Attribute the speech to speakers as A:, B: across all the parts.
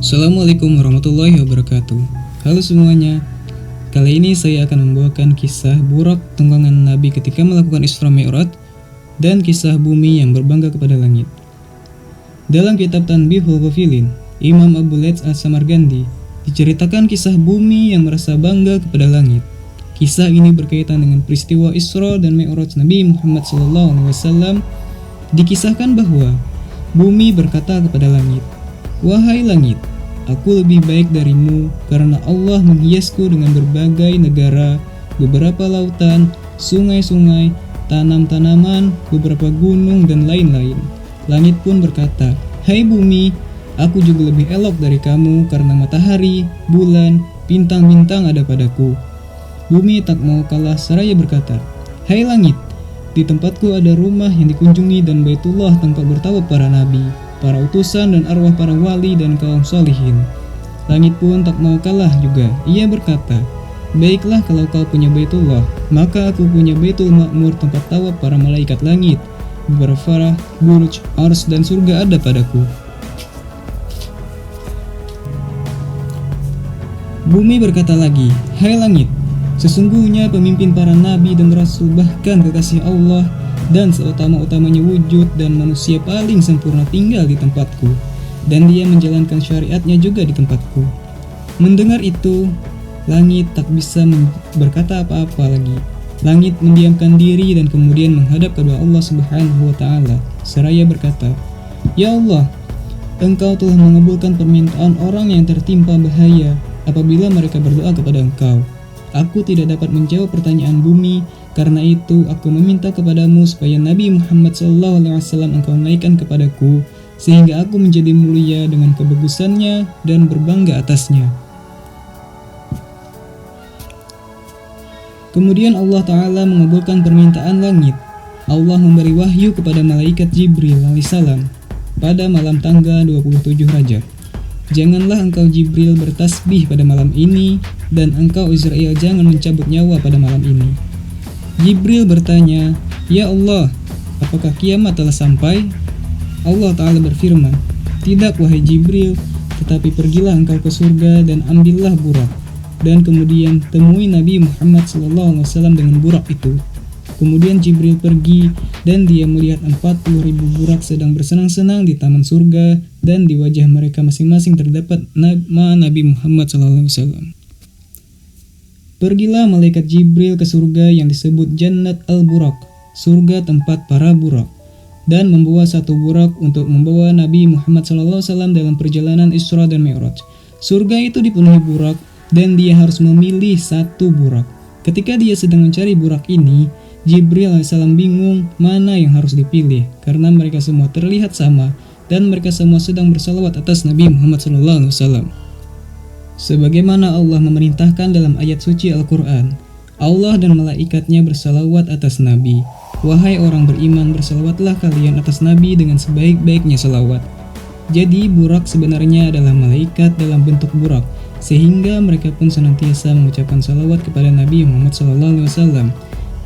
A: Assalamualaikum warahmatullahi wabarakatuh. Halo semuanya. Kali ini saya akan membawakan kisah Burak tunggangan Nabi ketika melakukan Isra Mi'raj dan kisah bumi yang berbangga kepada langit. Dalam kitab Tanbihul Ghafilin, Imam Abu Laits As-Samarqandi diceritakan kisah bumi yang merasa bangga kepada langit. Kisah ini berkaitan dengan peristiwa Isra dan Mi'raj Nabi Muhammad SAW. Dikisahkan bahwa bumi berkata kepada langit, "Wahai langit, aku lebih baik darimu karena Allah menghiasku dengan berbagai negara, beberapa lautan, sungai-sungai, tanam-tanaman, beberapa gunung, dan lain-lain." Langit pun berkata, "Hai bumi, aku juga lebih elok dari kamu karena matahari, bulan, bintang-bintang ada padaku." Bumi tak mau kalah seraya berkata, "Hai langit, di tempatku ada rumah yang dikunjungi dan Baitullah tempat bertawaf para nabi, para utusan dan arwah para wali dan kaum solihin." Langit pun tak mau kalah juga. Ia berkata, "Baiklah kalau kau punya Baitullah, maka aku punya Baitul Ma'mur tempat tawaf para malaikat langit. Beberapa buruj, ars dan surga ada padaku." Bumi berkata lagi, "Hai langit, sesungguhnya pemimpin para nabi dan rasul bahkan kekasih Allah dan seutama-utamanya wujud dan manusia paling sempurna tinggal di tempatku, dan dia menjalankan syariatnya juga di tempatku." Mendengar itu, langit tak bisa berkata apa-apa lagi. Langit mendiamkan diri dan kemudian menghadap kepada Allah Subhanahu wa Ta'ala seraya berkata, "Ya Allah, Engkau telah mengabulkan permintaan orang yang tertimpa bahaya apabila mereka berdoa kepada Engkau. Aku tidak dapat menjawab pertanyaan bumi, karena itu aku meminta kepadamu supaya Nabi Muhammad SAW Engkau naikkan kepadaku, sehingga aku menjadi mulia dengan kebagusannya dan berbangga atasnya." Kemudian Allah Ta'ala mengabulkan permintaan langit. Allah memberi wahyu kepada malaikat Jibril alaihissalam pada malam tanggal 27 Rajab. "Janganlah engkau Jibril bertasbih pada malam ini, dan engkau Israel jangan mencabut nyawa pada malam ini." Jibril bertanya, "Ya Allah, apakah kiamat telah sampai?" Allah Ta'ala berfirman, "Tidak wahai Jibril, tetapi pergilah engkau ke surga dan ambillah burak, dan kemudian temui Nabi Muhammad SAW dengan burak itu." Kemudian Jibril pergi dan dia melihat 40.000 burak sedang bersenang-senang di taman surga, dan di wajah mereka masing-masing terdapat nama Nabi Muhammad SAW. Pergilah malaikat Jibril ke surga yang disebut Jannat al-Burak, surga tempat para burak, dan membawa satu burak untuk membawa Nabi Muhammad SAW dalam perjalanan Isra dan Mi'raj. Surga itu dipenuhi burak dan dia harus memilih satu burak. Ketika dia sedang mencari burak ini, Jibril AS bingung mana yang harus dipilih karena mereka semua terlihat sama dan mereka semua sedang bersalawat atas Nabi Muhammad SAW. Sebagaimana Allah memerintahkan dalam ayat suci Al-Quran, Allah dan malaikatnya bersalawat atas Nabi. "Wahai orang beriman, bersalawatlah kalian atas Nabi dengan sebaik-baiknya salawat." Jadi burak sebenarnya adalah malaikat dalam bentuk burak, sehingga mereka pun senantiasa mengucapkan salawat kepada Nabi Muhammad SAW.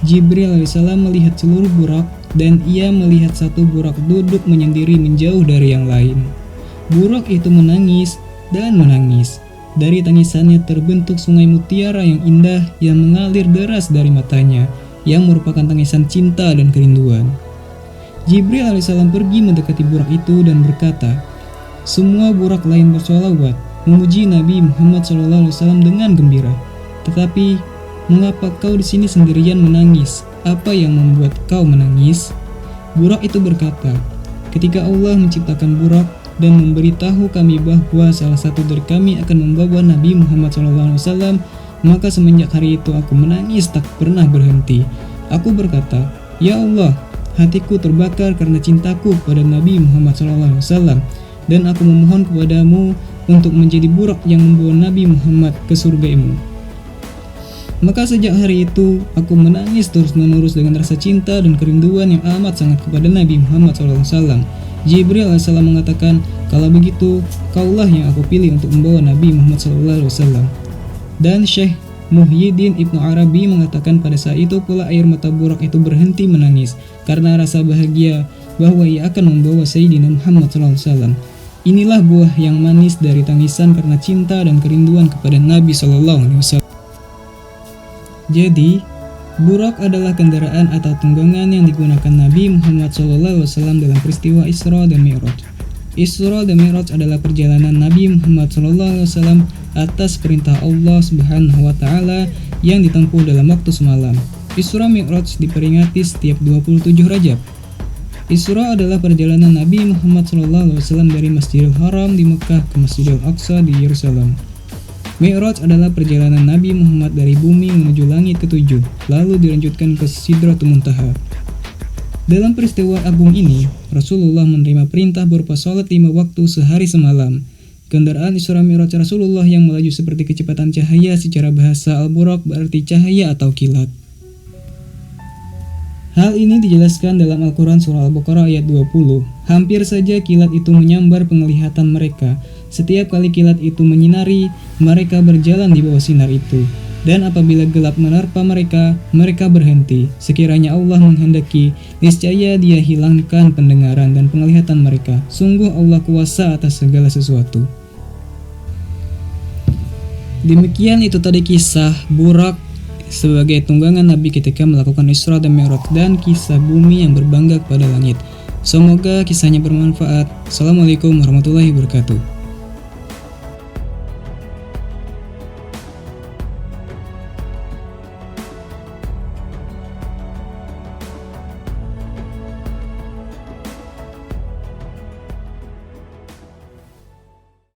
A: Jibril AS melihat seluruh burak dan ia melihat satu burak duduk menyendiri menjauh dari yang lain. Burak itu menangis dan menangis. Dari tangisannya terbentuk sungai mutiara yang indah yang mengalir deras dari matanya, yang merupakan tangisan cinta dan kerinduan. Jibril AS pergi mendekati burak itu dan berkata, "Semua burak lain bersolawat memuji Nabi Muhammad SAW dengan gembira. Tetapi mengapa kau di sini sendirian menangis? Apa yang membuat kau menangis?" Burak itu berkata, "Ketika Allah menciptakan burak dan memberitahu kami bahwa salah satu dari kami akan membawa Nabi Muhammad SAW, maka semenjak hari itu aku menangis tak pernah berhenti. Aku berkata, ya Allah, hatiku terbakar karena cintaku kepada Nabi Muhammad SAW, dan aku memohon kepadamu untuk menjadi burak yang membawa Nabi Muhammad ke surga-Mu. Maka sejak hari itu, aku menangis terus-menerus dengan rasa cinta dan kerinduan yang amat sangat kepada Nabi Muhammad SAW. Jibril AS mengatakan, "Kalau begitu, kaulah yang aku pilih untuk membawa Nabi Muhammad SAW." Dan Syekh Muhyiddin Ibnu Arabi mengatakan pada saat itu pula air mata burak itu berhenti menangis karena rasa bahagia bahwa ia akan membawa Sayyidina Muhammad SAW. Inilah buah yang manis dari tangisan karena cinta dan kerinduan kepada Nabi SAW. Jadi, burak adalah kendaraan atau tunggangan yang digunakan Nabi Muhammad SAW dalam peristiwa Isra dan Mi'raj. Isra dan Mi'raj adalah perjalanan Nabi Muhammad SAW atas perintah Allah Subhanahu wa Ta'ala yang ditempuh dalam waktu semalam. Isra Mi'raj diperingati setiap 27 Rajab. Isra adalah perjalanan Nabi Muhammad SAW dari Masjidil Haram di Mekah ke Masjidil Aqsa di Yerusalem. Mi'raj adalah perjalanan Nabi Muhammad dari bumi menuju langit ketujuh, lalu dilanjutkan ke Sidratul Muntaha. Dalam peristiwa agung ini, Rasulullah menerima perintah berupa sholat 5 waktu sehari semalam. Kendaraan Isra Mi'raj Rasulullah yang melaju seperti kecepatan cahaya secara bahasa Al-Buraq berarti cahaya atau kilat. Hal ini dijelaskan dalam Al-Quran Surah Al-Baqarah ayat 20. Hampir saja kilat itu menyambar penglihatan mereka. Setiap kali kilat itu menyinari, mereka berjalan di bawah sinar itu. Dan apabila gelap menerpa mereka, mereka berhenti. Sekiranya Allah menghendaki, niscaya Dia hilangkan pendengaran dan penglihatan mereka. Sungguh Allah kuasa atas segala sesuatu. Demikian itu tadi kisah Burak sebagai tunggangan Nabi ketika melakukan Isra dan Mi'raj dan kisah bumi yang berbangga kepada langit. Semoga kisahnya bermanfaat. Assalamualaikum warahmatullahi wabarakatuh.